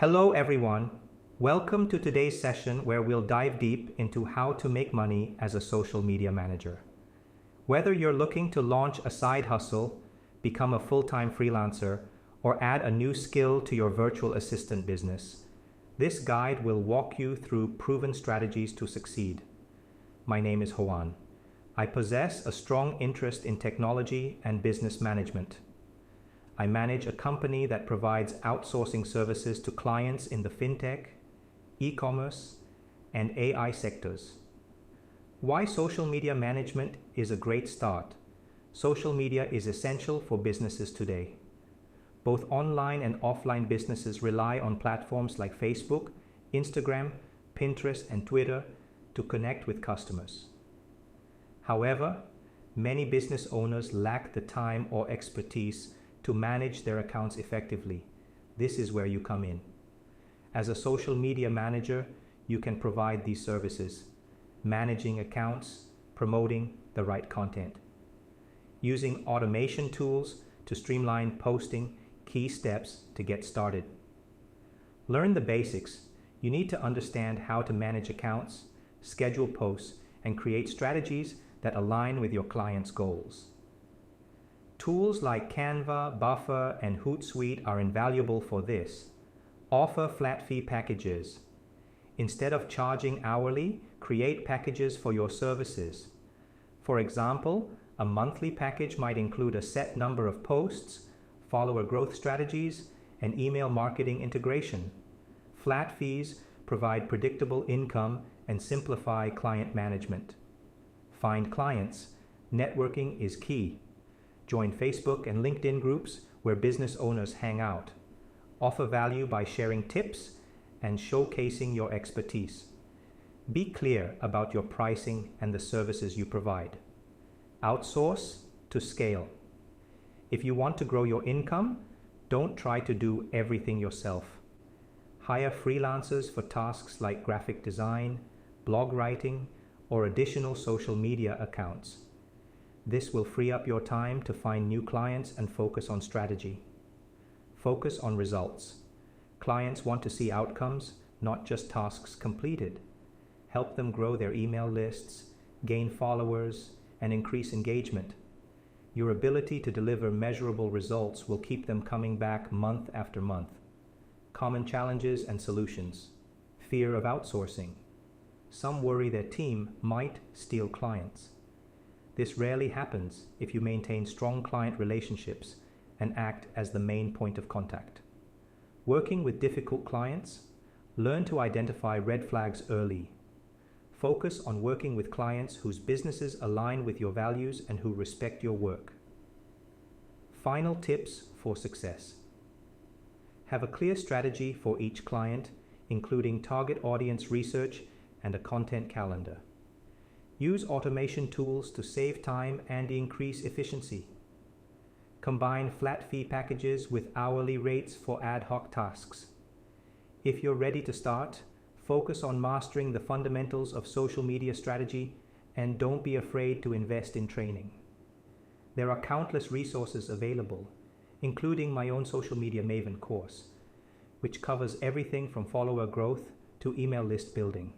Hello everyone. Welcome to today's session where we'll dive deep into how to make money as a social media manager. Whether you're looking to launch a side hustle, become a full-time freelancer, or add a new skill to your virtual assistant business, this guide will walk you through proven strategies to succeed. My name is Hoan. I possess a strong interest in technology and business management. I manage a company that provides outsourcing services to clients in the fintech, e-commerce, and AI sectors. Why social media management is a great start. Social media is essential for businesses today. Both online and offline businesses rely on platforms like Facebook, Instagram, Pinterest, and Twitter to connect with customers. However, many business owners lack the time or expertise to manage their accounts effectively. This is where you come in. As a social media manager, you can provide these services, managing accounts, promoting the right content, using automation tools to streamline posting key steps to get started. Learn the basics. You need to understand how to manage accounts, schedule posts, and create strategies that align with your clients' goals. Tools like Canva, Buffer, and Hootsuite are invaluable for this. Offer flat fee packages. Instead of charging hourly, create packages for your services. For example, a monthly package might include a set number of posts, follower growth strategies, and email marketing integration. Flat fees provide predictable income and simplify client management. Find clients. Networking is key. Join Facebook and LinkedIn groups where business owners hang out. Offer value by sharing tips and showcasing your expertise. Be clear about your pricing and the services you provide. Outsource to scale. If you want to grow your income, don't try to do everything yourself. Hire freelancers for tasks like graphic design, blog writing, or additional social media accounts. This will free up your time to find new clients and focus on strategy. Focus on results. Clients want to see outcomes, not just tasks completed. Help them grow their email lists, gain followers, and increase engagement. Your ability to deliver measurable results will keep them coming back month after month. Common challenges and solutions. Fear of outsourcing. Some worry their team might steal clients. This rarely happens if you maintain strong client relationships and act as the main point of contact. Working with difficult clients, learn to identify red flags early. Focus on working with clients whose businesses align with your values and who respect your work. Final tips for success. Have a clear strategy for each client, including target audience research and a content calendar. Use automation tools to save time and increase efficiency. Combine flat fee packages with hourly rates for ad hoc tasks. If you're ready to start, focus on mastering the fundamentals of social media strategy and don't be afraid to invest in training. There are countless resources available, including my own Social Media Maven course, which covers everything from follower growth to email list building.